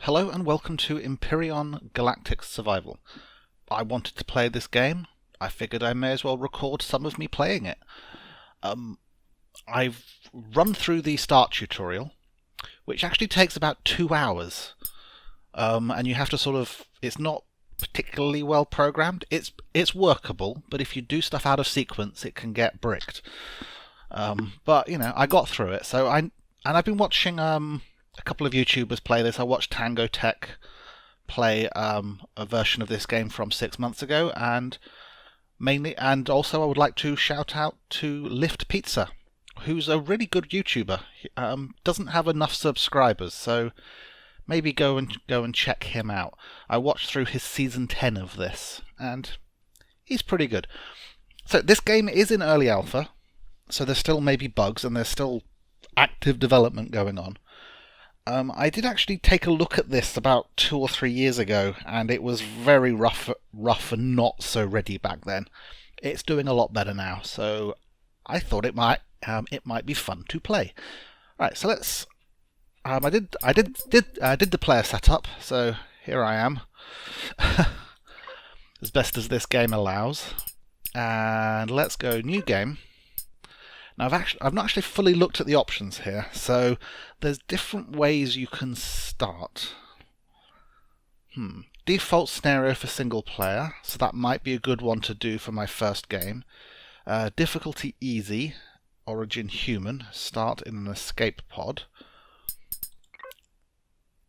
Hello and welcome to Empyrion Galactic Survival. I wanted to play this game. I figured I may as well record some of me playing it. I've run through the start tutorial, which actually takes about 2 hours. And you have to it's not particularly well programmed. It's workable, but if you do stuff out of sequence, it can get bricked. But you know, I got through it. I've been watching a couple of YouTubers play this. I watched Tango Tech play a version of this game from 6 months ago, and also I would like to shout out to Lift Pizza, who's a really good YouTuber. Doesn't have enough subscribers, so maybe go and check him out. I watched through his season 10 of this, and he's pretty good. So this game is in early alpha, so there's still maybe bugs and there's still active development going on. I did actually take a look at this about 2 or 3 years ago, and it was very rough and not so ready back then. It's doing a lot better now, so I thought it might be fun to play. Right, so let's. I did the player setup, so here I am, as best as this game allows, and let's go new game. Now I've not actually fully looked at the options here, so there's different ways you can start. Default scenario for single player, so that might be a good one to do for my first game. Difficulty easy, origin human, start in an escape pod.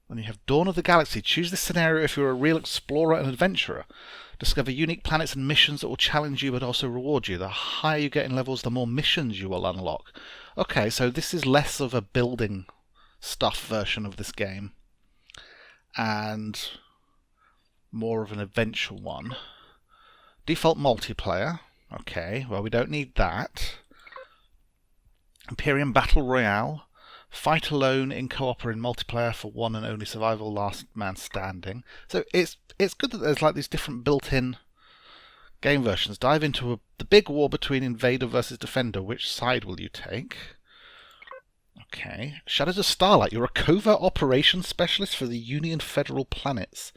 Then you have Dawn of the Galaxy. Choose this scenario if you're a real explorer and adventurer. Discover unique planets and missions that will challenge you but also reward you. The higher you get in levels, the more missions you will unlock. Okay, so this is less of a building stuff version of this game, and more of an adventure one. Default multiplayer. Okay, well we don't need that. Empyrion Battle Royale. Fight alone, in co-op or in multiplayer for one and only survival, last man standing. So it's good that there's like these different built-in game versions. Dive into the big war between Invader versus Defender. Which side will you take? Okay. Shadows of Starlight. You're a covert operations specialist for the Union Federal Planets.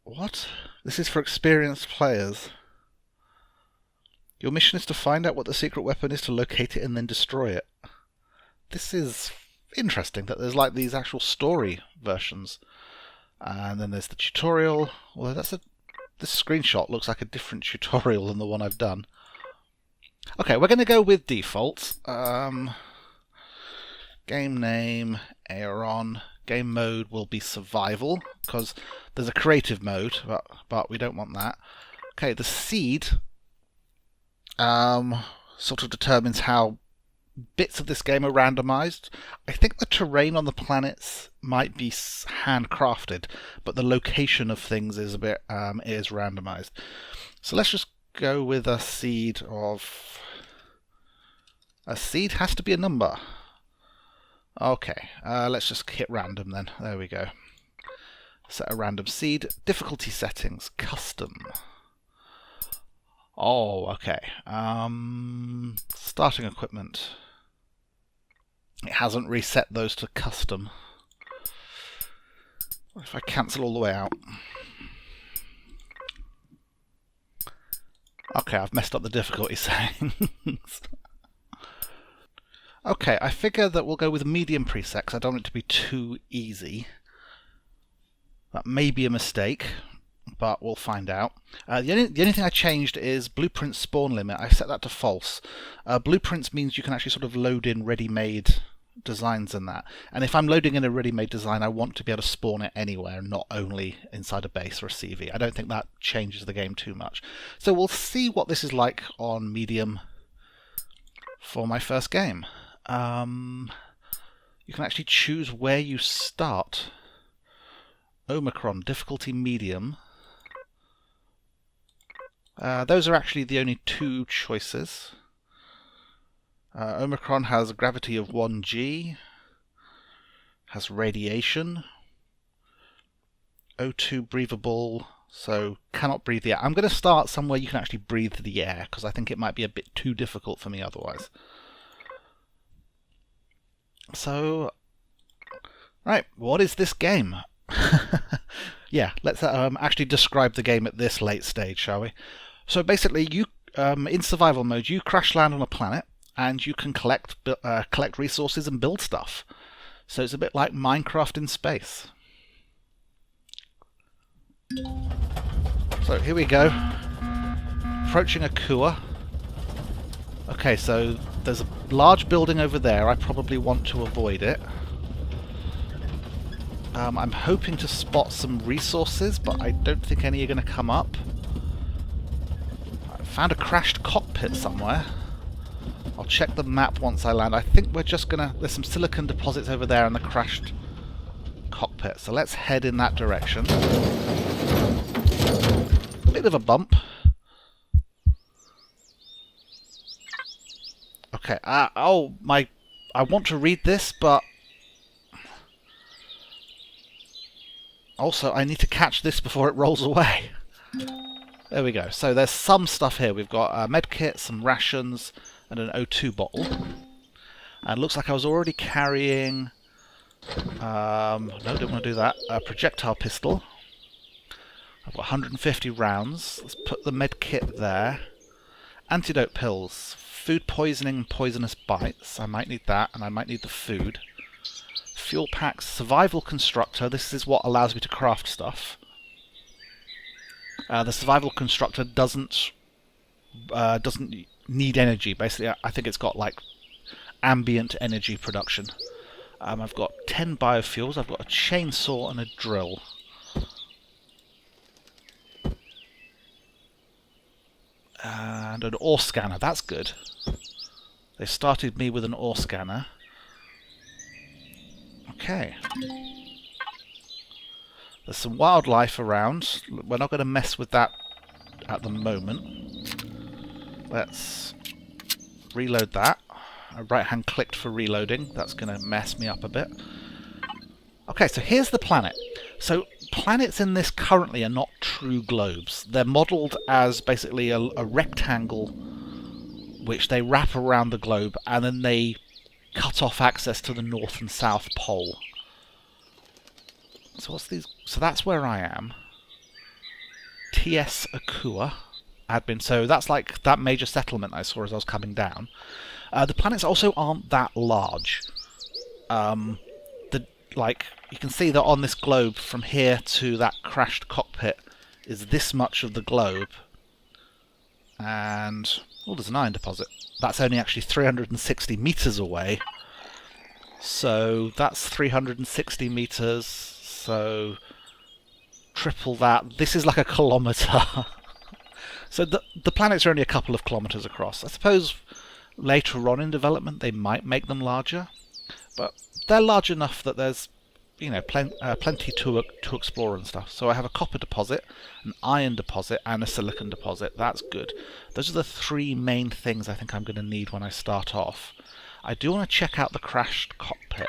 What? This is for experienced players. Your mission is to find out what the secret weapon is, to locate it and then destroy it. This is interesting that there's like these actual story versions. And then there's the tutorial. Well, this screenshot looks like a different tutorial than the one I've done. Okay, we're going to go with default. Game name, Ayaron. Game mode will be survival, because there's a creative mode, but we don't want that. Okay, the seed sort of determines how bits of this game are randomized. I think the terrain on the planets might be handcrafted, but the location of things is a bit is randomized. So let's just go with a seed of. A seed has to be a number. Okay, let's just hit random then. There we go. Set a random seed. Difficulty settings, custom. Oh, okay. Starting equipment. It hasn't reset those to custom. What if I cancel all the way out? Okay, I've messed up the difficulty settings. Okay, I figure that we'll go with medium preset because I don't want it to be too easy. That may be a mistake, but we'll find out. The only thing I changed is blueprint spawn limit. I set that to false. Blueprints means you can actually sort of load in ready-made designs and that. And if I'm loading in a ready-made design, I want to be able to spawn it anywhere, not only inside a base or a CV. I don't think that changes the game too much. So we'll see what this is like on medium for my first game. You can actually choose where you start. Omicron, difficulty medium. Those are actually the only 2 choices. Omicron has a gravity of 1g, has radiation, O2 breathable, so cannot breathe the air. I'm going to start somewhere you can actually breathe the air, because I think it might be a bit too difficult for me otherwise. So Right, what is this game? Yeah, let's actually describe the game at this late stage, shall we? So basically, you in survival mode, you crash land on a planet, and you can collect resources and build stuff. So it's a bit like Minecraft in space. So here we go. Approaching a Kua. Okay, so there's a large building over there. I probably want to avoid it. I'm hoping to spot some resources, but I don't think any are going to come up. I found a crashed cockpit somewhere. I'll check the map once I land. I think we're just going to... There's some silicon deposits over there in the crashed cockpit. So let's head in that direction. Bit of a bump. Okay. Oh, my... I want to read this, but... Also, I need to catch this before it rolls away. There we go. So there's some stuff here. We've got a medkit, some rations, and an O2 bottle. And it looks like I was already carrying... no, didn't want to do that. A projectile pistol. I've got 150 rounds. Let's put the medkit there. Antidote pills. Food poisoning and poisonous bites. I might need that, and I might need the food. Fuel packs, survival constructor. This is what allows me to craft stuff. The survival constructor doesn't need energy. Basically, I think it's got like ambient energy production. I've got 10 biofuels. I've got a chainsaw and a drill. And an ore scanner. That's good. They started me with an ore scanner. Okay. There's some wildlife around. We're not going to mess with that at the moment. Let's reload that. I right-hand clicked for reloading. That's going to mess me up a bit. Okay, so here's the planet. So planets in this currently are not true globes. They're modelled as basically a rectangle which they wrap around the globe, and then they cut off access to the North and South Pole. So what's these? So that's where I am. TS Akua admin. So that's like that major settlement I saw as I was coming down. The planets also aren't that large. Like you can see that on this globe, from here to that crashed cockpit is this much of the globe. And oh, there's an iron deposit. That's only actually 360 meters away. So that's 360 meters. So triple that. This is like a kilometer. So the planets are only a couple of kilometers across. I suppose later on in development they might make them larger, but they're large enough that there's, you know, plenty to explore and stuff. So I have a copper deposit, an iron deposit, and a silicon deposit. That's good. Those are the three main things I think I'm going to need when I start off. I do want to check out the crashed cockpit.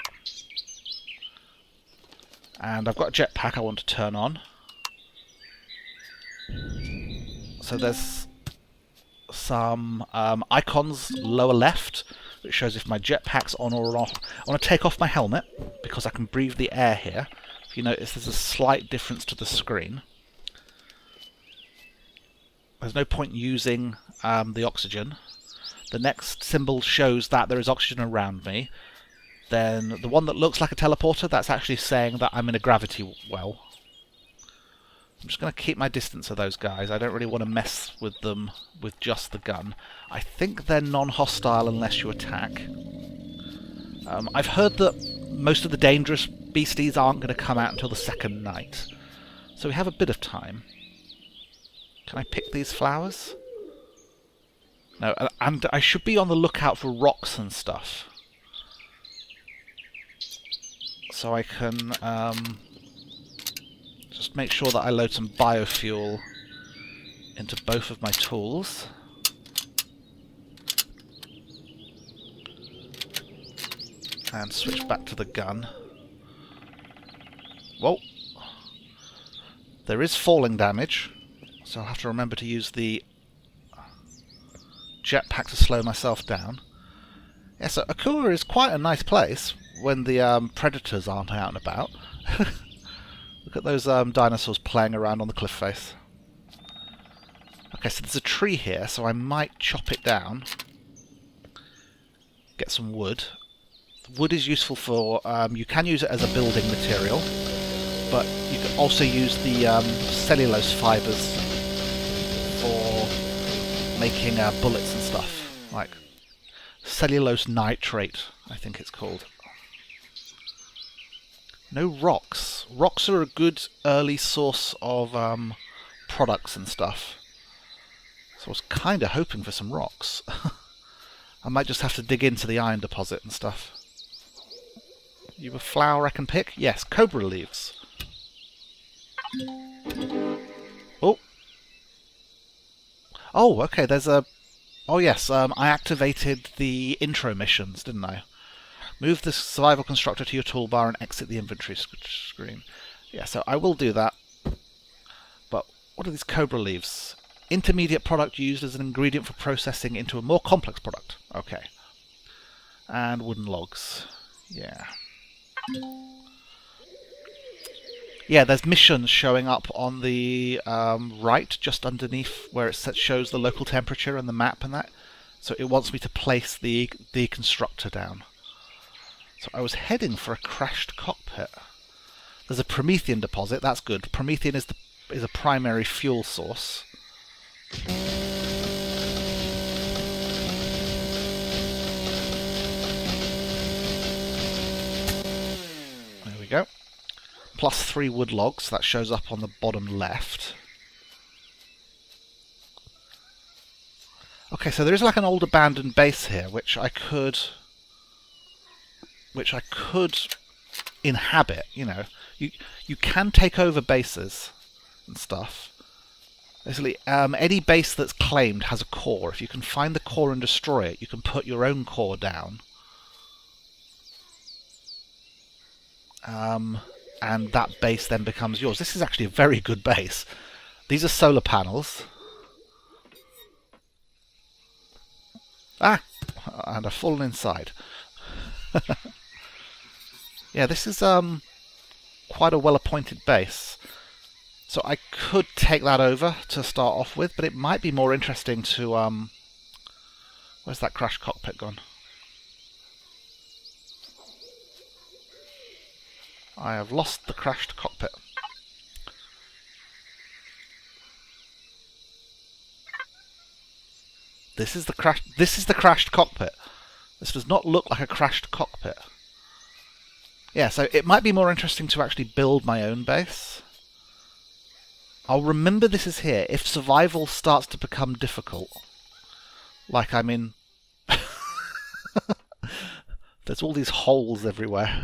And I've got a jetpack I want to turn on. So there's some icons lower left, which shows if my jetpack's on or off. I want to take off my helmet, because I can breathe the air here. If you notice, there's a slight difference to the screen. There's no point using the oxygen. The next symbol shows that there is oxygen around me. Then the one that looks like a teleporter, that's actually saying that I'm in a gravity well. I'm just going to keep my distance of those guys. I don't really want to mess with them with just the gun. I think they're non-hostile unless you attack. I've heard that most of the dangerous beasties aren't going to come out until the second night. So we have a bit of time. Can I pick these flowers? No, and I should be on the lookout for rocks and stuff. So I can just make sure that I load some biofuel into both of my tools. And switch back to the gun. Whoa! There is falling damage, so I'll have to remember to use the jetpack to slow myself down. Yeah, so Akua is quite a nice place. when the predators aren't out and about. Look at those dinosaurs playing around on the cliff face. Okay, so there's a tree here, so I might chop it down. Get some wood. Wood is useful for... you can use it as a building material, but you can also use the cellulose fibres for making bullets and stuff. Like cellulose nitrate, I think it's called. No rocks. Rocks are a good early source of products and stuff. So I was kind of hoping for some rocks. I might just have to dig into the iron deposit and stuff. You a flower I can pick? Yes, cobra leaves. Oh. Oh, okay, there's a... Oh yes, I activated the intro missions, didn't I? Move the survival constructor to your toolbar and exit the inventory screen. Yeah, so I will do that. But what are these cobra leaves? Intermediate product used as an ingredient for processing into a more complex product. Okay. And wooden logs. Yeah. Yeah, there's missions showing up on the right, just underneath where it shows the local temperature and the map and that. So it wants me to place the constructor down. So I was heading for a crashed cockpit. There's a Promethean deposit, that's good. Promethean is a primary fuel source. There we go. Plus 3 wood logs, that shows up on the bottom left. Okay, so there is like an old abandoned base here, which I could inhabit, you know. You can take over bases and stuff. Basically, any base that's claimed has a core. If you can find the core and destroy it, you can put your own core down. And that base then becomes yours. This is actually a very good base. These are solar panels. Ah! And I've fallen inside. Yeah, this is quite a well-appointed base. So I could take that over to start off with, but it might be more interesting to... where's that crashed cockpit gone? I have lost the crashed cockpit. This is the crashed cockpit. This does not look like a crashed cockpit. Yeah, so it might be more interesting to actually build my own base. I'll remember this is here. If survival starts to become difficult, like I'm in... There's all these holes everywhere.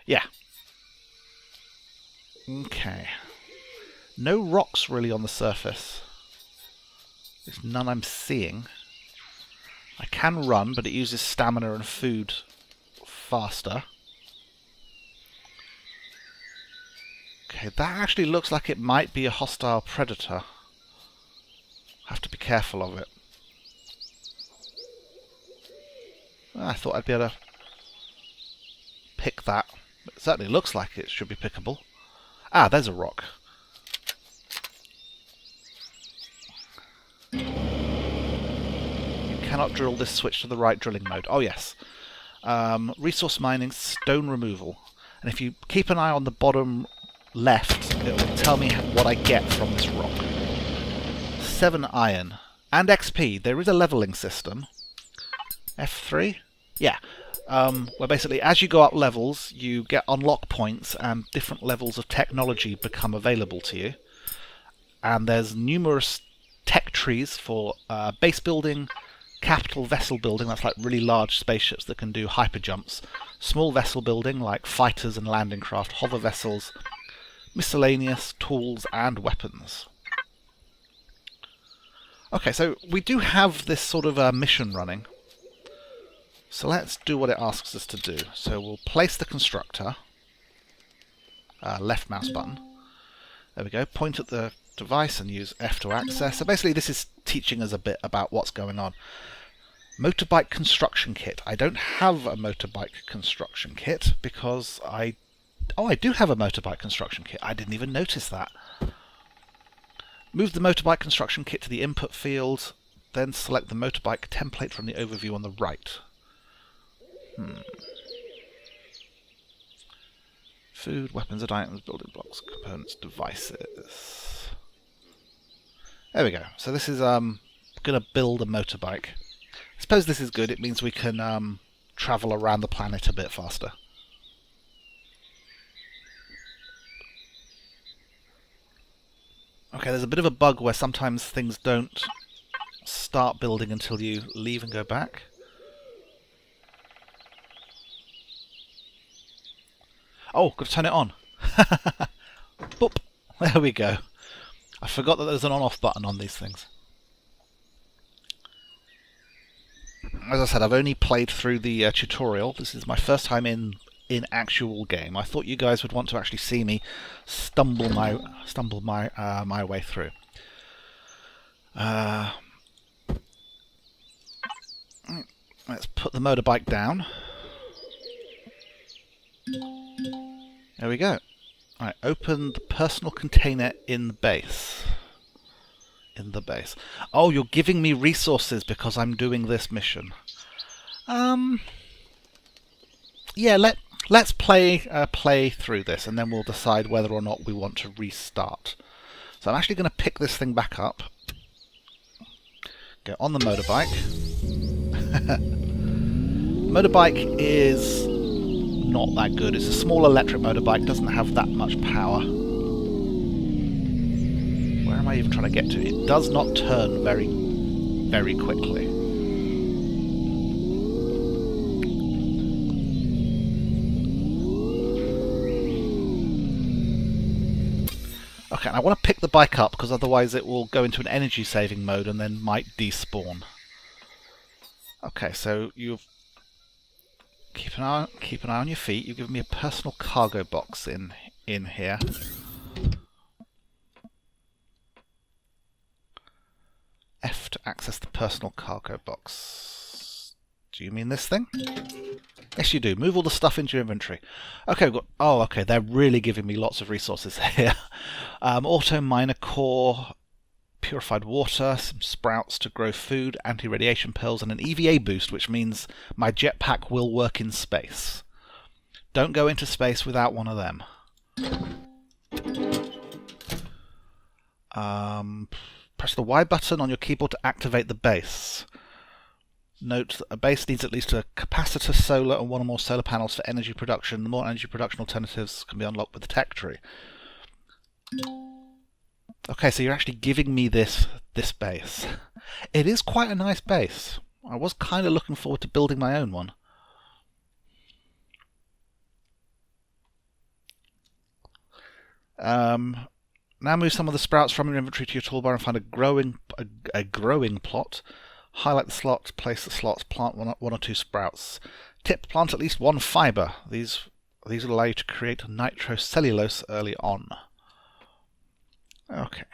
Yeah. Okay. No rocks really on the surface. There's none I'm seeing. I can run, but it uses stamina and food faster. Okay, that actually looks like it might be a hostile predator. Have to be careful of it. I thought I'd be able to pick that. It certainly looks like it should be pickable. Ah, there's a rock. You cannot drill this switch to the right drilling mode. Oh yes. Resource mining, stone removal. And if you keep an eye on the bottom left, it will tell me what I get from this rock. 7 iron. And XP. There is a leveling system. F3? Yeah. Where basically as you go up levels, you get unlock points and different levels of technology become available to you. And there's numerous tech trees for base building, capital vessel building, that's like really large spaceships that can do hyper jumps, small vessel building like fighters and landing craft, hover vessels, miscellaneous tools and weapons. Okay, so we do have this sort of mission running. So let's do what it asks us to do. So we'll place the constructor, left mouse button. There we go, point at the device and use F to access. So basically this is teaching us a bit about what's going on. Motorbike construction kit. I don't have a motorbike construction kit because I do have a motorbike construction kit. I didn't even notice that. Move the motorbike construction kit to the input field, then select the motorbike template from the overview on the right. Food, weapons and items, building blocks, components, devices. There we go. So this is going to build a motorbike. I suppose this is good. It means we can travel around the planet a bit faster. Okay, there's a bit of a bug where sometimes things don't start building until you leave and go back. Oh, got to turn it on. Boop. There we go. I forgot that there's an on-off button on these things. As I said, I've only played through the tutorial. This is my first time in actual game. I thought you guys would want to actually see me stumble my way through. Let's put the motorbike down. There we go. Alright, open the personal container in the base. Oh, you're giving me resources because I'm doing this mission. Yeah, let's play through this, and then we'll decide whether or not we want to restart. So I'm actually going to pick this thing back up. Go on the motorbike. Motorbike is not that good. It's a small electric motorbike, doesn't have that much power. Where am I even trying to get to? It does not turn very, very quickly. Okay, and I want to pick the bike up because otherwise it will go into an energy saving mode and then might despawn. Okay, so you've keep an eye on your feet. You've given me a personal cargo box in here. F to access the personal cargo box. Do you mean this thing? Yes, you do. Move all the stuff into your inventory. Okay, we've got... Oh, okay, they're really giving me lots of resources here. Auto miner core, purified water, some sprouts to grow food, anti-radiation pills, and an EVA boost, which means my jetpack will work in space. Don't go into space without one of them. Press the Y button on your keyboard to activate the base. Note that a base needs at least a capacitor, solar, and one or more solar panels for energy production. The more energy production alternatives can be unlocked with the tech tree. Okay, so you're actually giving me this base. It is quite a nice base. I was kind of looking forward to building my own one. Now move some of the sprouts from your inventory to your toolbar and find a growing plot. Highlight the slot, place the slot, plant one or two sprouts. Tip: plant at least one fibre. These will allow you to create nitrocellulose early on. Okay.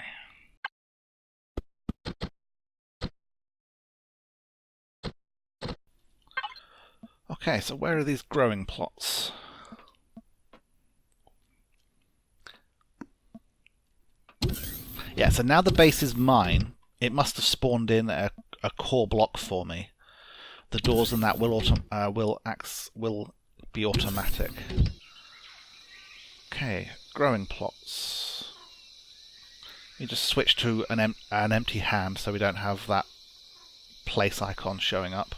Okay, so where are these growing plots? Yeah, so now the base is mine. It must have spawned in a core block for me. The doors and that will be automatic. Okay, growing plots. We just switch to an empty hand so we don't have that place icon showing up.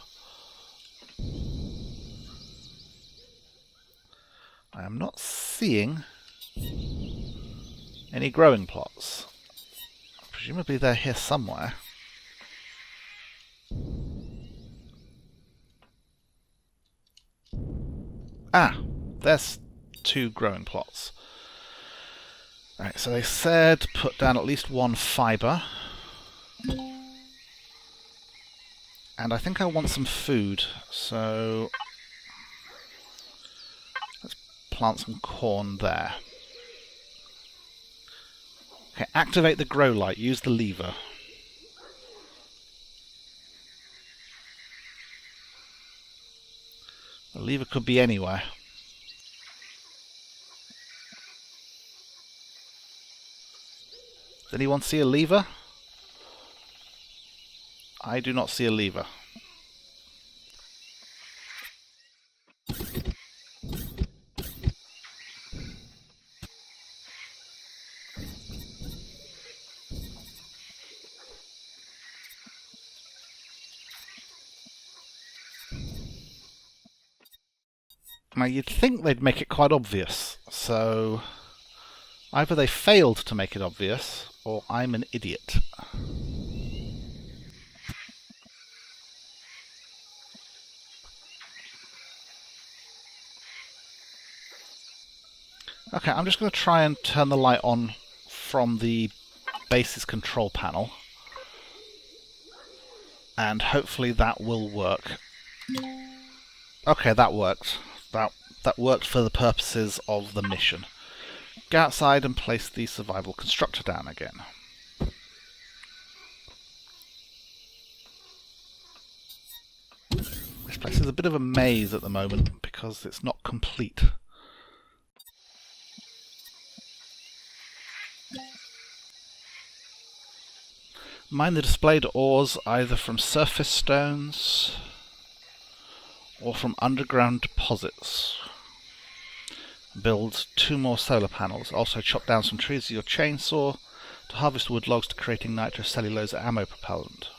I am not seeing any growing plots. Presumably they're here somewhere. Ah, there's two growing plots. Right, so they said put down at least one fibre. And I think I want some food, so let's plant some corn there. Okay, activate the grow light, use the lever. The lever could be anywhere. Does anyone see a lever? I do not see a lever. Now you'd think they'd make it quite obvious, so either they failed to make it obvious, or I'm an idiot. Okay, I'm just going to try and turn the light on from the base's control panel, and hopefully that will work. Okay, that worked. That worked for the purposes of the mission. Go outside and place the survival constructor down again. This place is a bit of a maze at the moment because it's not complete. Mine the displayed ores either from surface stones or from underground deposits. Build 2 more solar panels. Also chop down some trees with your chainsaw to harvest wood logs to creating nitrocellulose ammo propellant.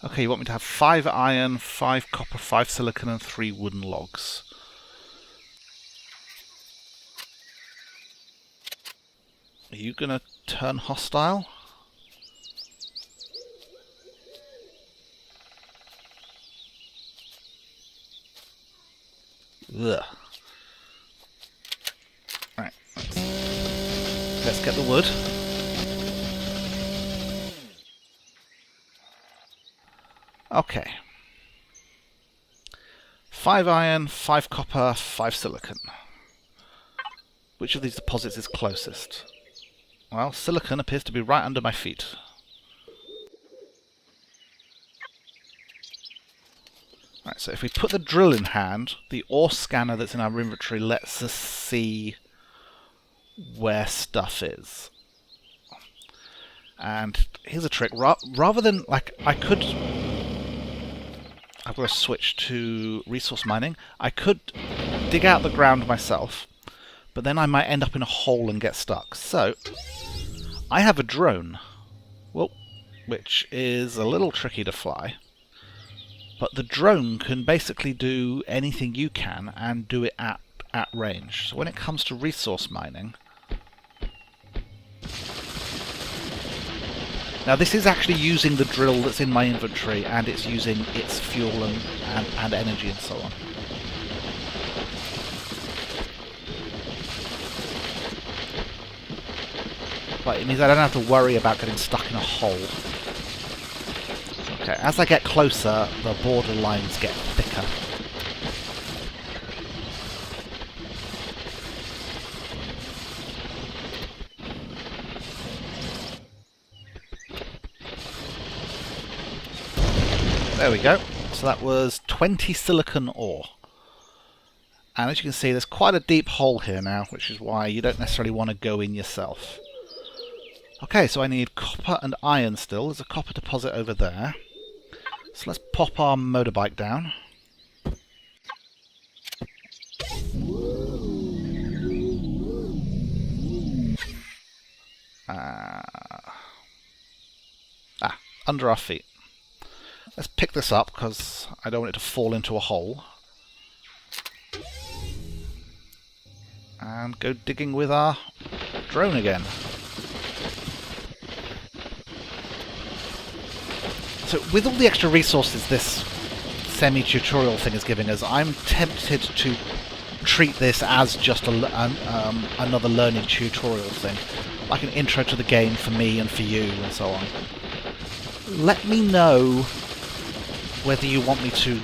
Okay, you want me to have 5 iron, 5 copper, 5 silicon and 3 wooden logs. Are you going to turn hostile? Ugh. Right. Let's get the wood. Okay. 5 iron, 5 copper, 5 silicon. Which of these deposits is closest? Well, silicon appears to be right under my feet. Right, so if we put the drill in hand, the ore scanner that's in our inventory lets us see where stuff is. And here's a trick. Rather than, like, I've got to switch to resource mining. I could dig out the ground myself, but then I might end up in a hole and get stuck. So, I have a drone, well, which is a little tricky to fly. But the drone can basically do anything you can and do it at range. So when it comes to resource mining... Now this is actually using the drill that's in my inventory, and it's using its fuel and energy and so on. But it means I don't have to worry about getting stuck in a hole. Okay, as I get closer, the border lines get thicker. There we go. So that was 20 silicon ore. And as you can see, there's quite a deep hole here now, which is why you don't necessarily want to go in yourself. Okay, so I need copper and iron still. There's a copper deposit over there. So let's pop our motorbike down. Under our feet. Let's pick this up because I don't want it to fall into a hole. And go digging with our drone again. So with all the extra resources this semi-tutorial thing is giving us, I'm tempted to treat this as just another learning tutorial thing. Like an intro to the game for me and for you and so on. Let me know whether you want me to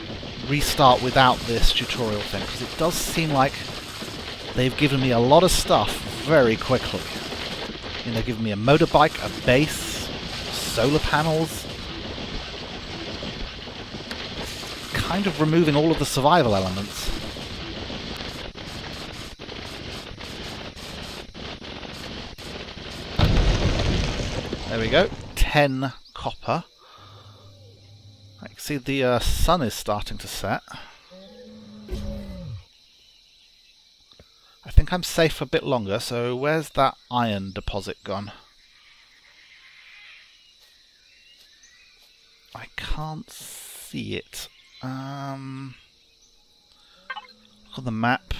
restart without this tutorial thing, because it does seem like they've given me a lot of stuff very quickly. They've given me a motorbike, a base, solar panels, kind of removing all of the survival elements. There we go, 10 copper. I can see the sun is starting to set. I think I'm safe for a bit longer, so where's that iron deposit gone? I can't see it. Look on the map.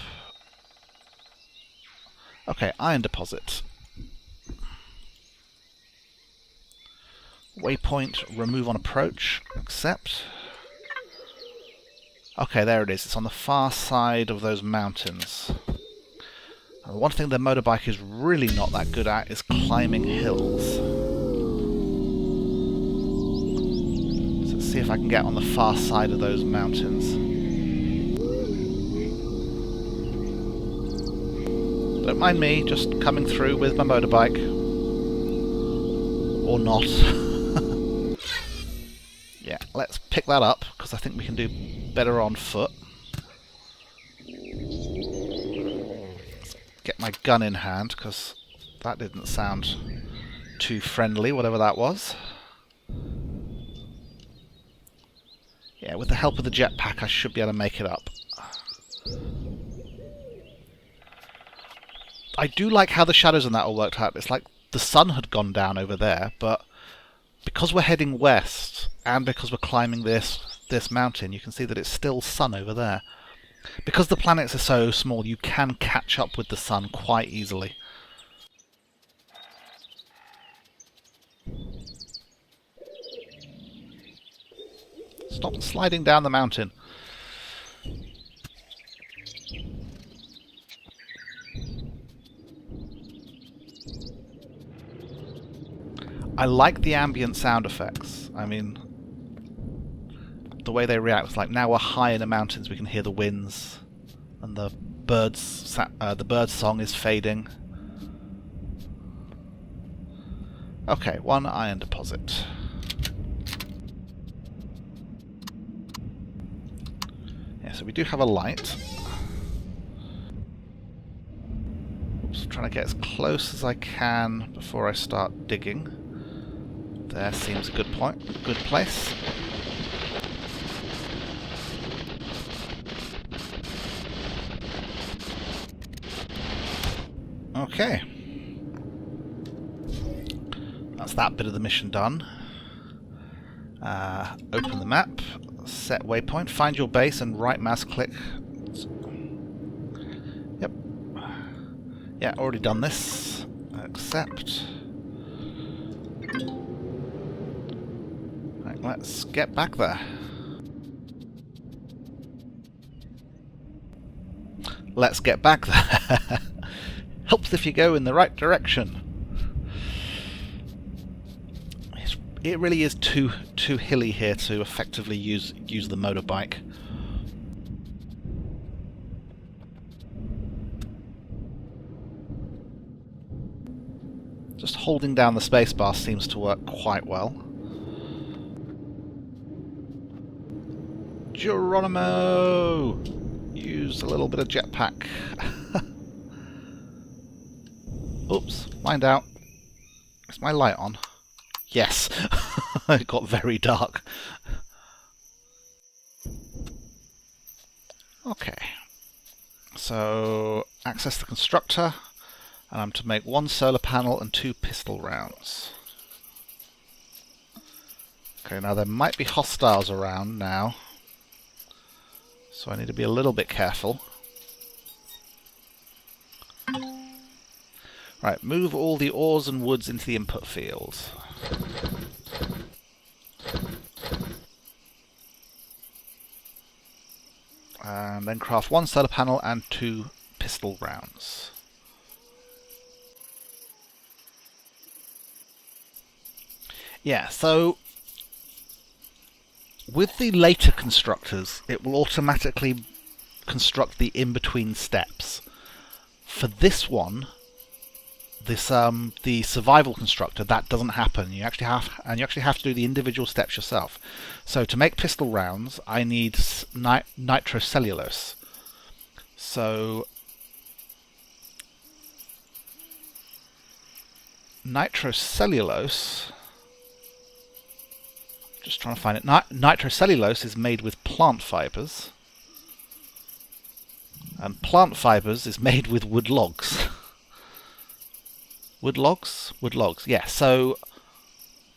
Okay, iron deposit. Waypoint, remove on approach. Accept. Okay, there it is. It's on the far side of those mountains. And one thing the motorbike is really not that good at is climbing hills. So let's see if I can get on the far side of those mountains. Don't mind me just coming through with my motorbike. Or not. Yeah, let's pick that up, because I think we can do better on foot. Get my gun in hand, because that didn't sound too friendly, whatever that was. Yeah, with the help of the jetpack I should be able to make it up. I do like how the shadows and that all worked out. It's like the sun had gone down over there, but because we're heading west, and because we're climbing this mountain, you can see that it's still sun over there. Because the planets are so small, you can catch up with the sun quite easily. Stop sliding down the mountain. I like the ambient sound effects. I mean, the way they react. It's like now we're high in the mountains, we can hear the winds, and the bird song is fading. Okay, one iron deposit. Yeah, so we do have a light. Oops, trying to get as close as I can before I start digging. There seems a good point, good place. Okay. That's that bit of the mission done. Open the map, set waypoint, find your base and right mouse click. Yep. Yeah, already done this. Accept. Right, let's get back there. Let's get back there. Helps if you go in the right direction. It really is too hilly here to effectively use the motorbike. Just holding down the spacebar seems to work quite well. Geronimo! Use a little bit of jetpack. Oops, mind out. Is my light on? Yes! It got very dark. Okay. So, access the constructor, and I'm to make 1 solar panel and 2 pistol rounds. Okay, now there might be hostiles around now, so I need to be a little bit careful. Right, move all the ores and woods into the input field. And then craft 1 solar panel and 2 pistol rounds. Yeah, so with the later constructors, it will automatically construct the in-between steps. For this one, this the survival constructor, that doesn't happen. You actually have to do the individual steps yourself. So to make pistol rounds, I need nitrocellulose. So nitrocellulose, just trying to find it. Nitrocellulose is made with plant fibers, and plant fibers is made with wood logs. Wood logs? Wood logs, yeah. So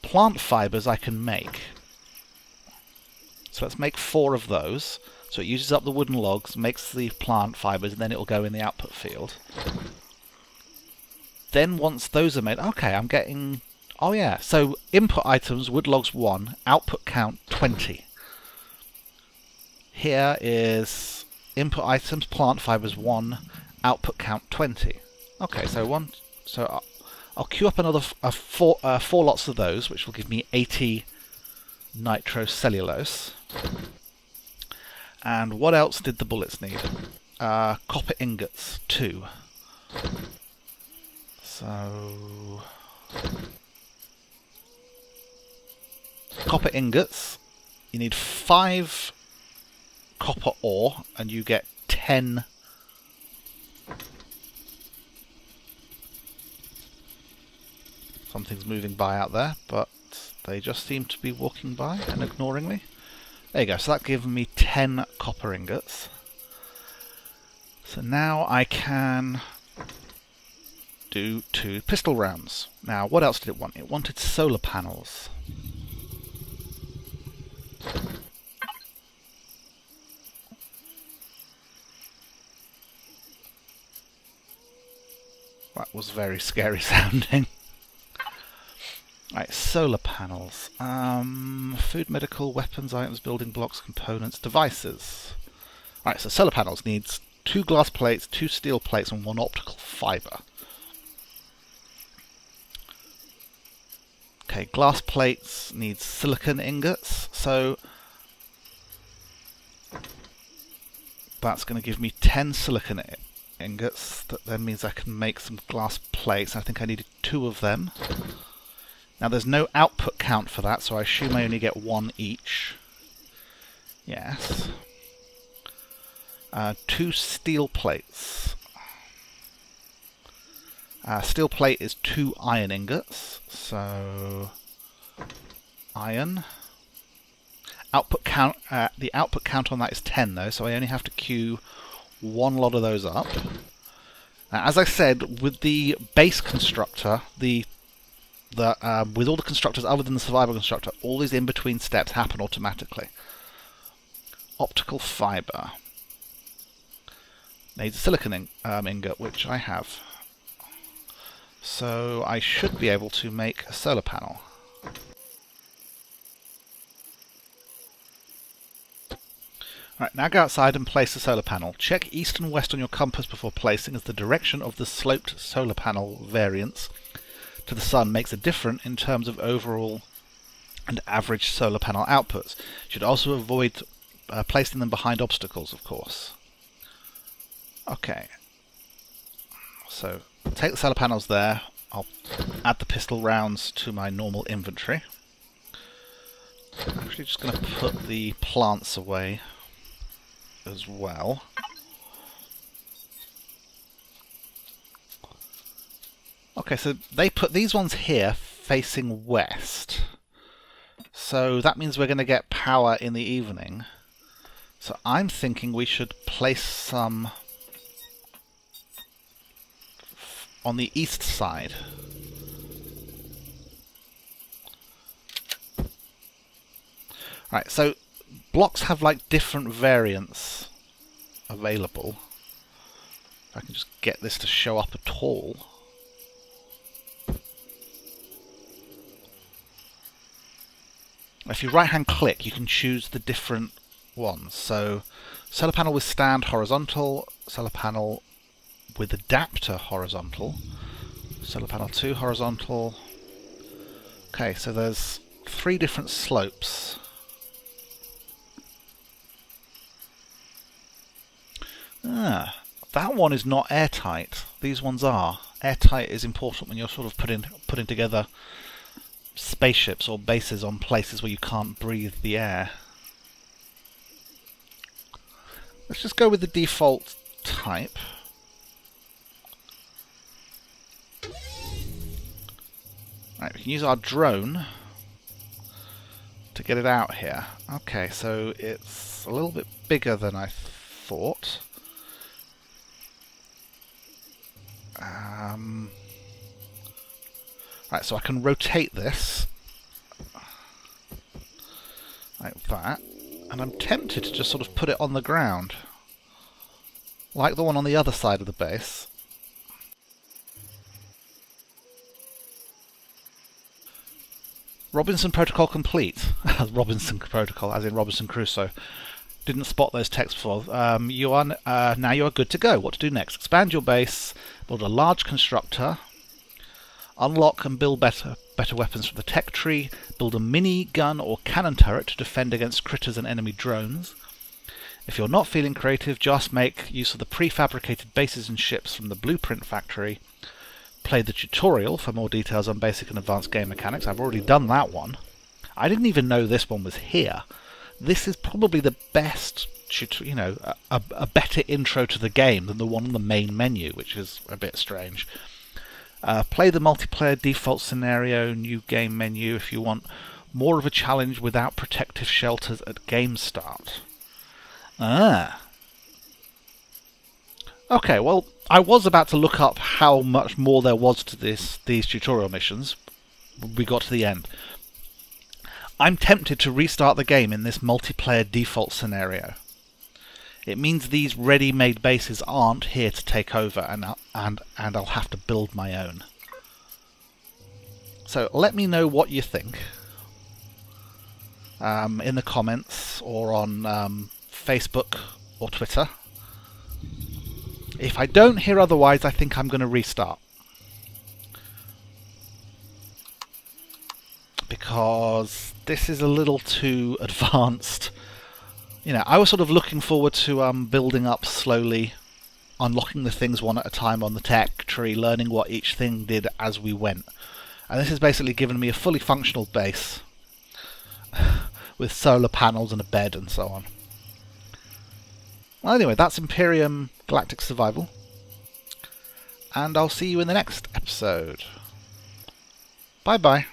plant fibers I can make. So let's make 4 of those. So it uses up the wooden logs, makes the plant fibers, and then it will go in the output field. Then once those are made, okay, I'm getting, oh yeah, so input items, wood logs 1, output count 20. Here is input items, plant fibers 1, output count 20. Okay, so I'll queue up another 4 lots of those, which will give me 80 nitrocellulose. And what else did the bullets need? Copper ingots, 2. So copper ingots, you need 5 copper ore, and you get 10 something's moving by out there, but they just seem to be walking by and ignoring me. There you go, so that gives me 10 copper ingots. So now I can do 2 pistol rounds. Now, what else did it want? It wanted solar panels. That was very scary sounding. Right, solar panels. Food, medical, weapons, items, building blocks, components, devices. Right, so solar panels needs 2 glass plates, 2 steel plates, and 1 optical fiber. Okay, glass plates needs silicon ingots, so that's going to give me 10 silicon ingots. That then means I can make some glass plates. I think I needed 2 of them. Now there's no output count for that, so I assume I only get 1 each. Yes. 2 steel plates. Steel plate is 2 iron ingots, so iron. Output count. The output count on that is 10 though, so I only have to queue 1 lot of those up. Now, as I said, with the base constructor, with all the constructors other than the survival constructor, all these in-between steps happen automatically. Optical fiber needs a silicon ingot, which I have. So I should be able to make a solar panel. Right, now go outside and place the solar panel. Check east and west on your compass before placing, as the direction of the sloped solar panel variance to the sun makes a difference in terms of overall and average solar panel outputs. You should also avoid placing them behind obstacles, of course. Okay, so take the solar panels there. I'll add the pistol rounds to my normal inventory. I'm actually just going to put the plants away as well. Okay, so they put these ones here facing west. So that means we're going to get power in the evening. So I'm thinking we should place some on the east side. Right, so blocks have like different variants available. If I can just get this to show up at all. If you right-hand click, you can choose the different ones. So, solar panel with stand horizontal, solar panel with adapter horizontal, solar panel 2 horizontal. Okay, so there's 3 different slopes. That one is not airtight. These ones are. airtight is important when you're sort of putting together spaceships or bases on places where you can't breathe the air. Let's just go with the default type. Right, we can use our drone to get it out here. Okay, so it's a little bit bigger than I thought. Right, so I can rotate this like that, and I'm tempted to just sort of put it on the ground, like the one on the other side of the base. Robinson Protocol complete. Robinson Protocol, as in Robinson Crusoe. Didn't spot those texts before. Now you are good to go. What to do next? Expand your base, build a large constructor, unlock and build better weapons from the tech tree, build a mini gun or cannon turret to defend against critters and enemy drones. If you're not feeling creative, just make use of the prefabricated bases and ships from the blueprint factory. Play the tutorial for more details on basic and advanced game mechanics. I've already done that one. I didn't even know this one was here. This is probably the best, you know, a better intro to the game than the one on the main menu, which is a bit strange. Play the multiplayer default scenario, new game menu if you want more of a challenge without protective shelters at game start. Okay, well, I was about to look up how much more there was to these tutorial missions. We got to the end. I'm tempted to restart the game in this multiplayer default scenario. It means these ready-made bases aren't here to take over, and I'll have to build my own. So let me know what you think in the comments or on Facebook or Twitter. If I don't hear otherwise, I think I'm going to restart. Because this is a little too advanced. You know, I was sort of looking forward to building up slowly, unlocking the things one at a time on the tech tree, learning what each thing did as we went. And this has basically given me a fully functional base with solar panels and a bed and so on. Well, anyway, that's Empyrion Galactic Survival, and I'll see you in the next episode. Bye bye.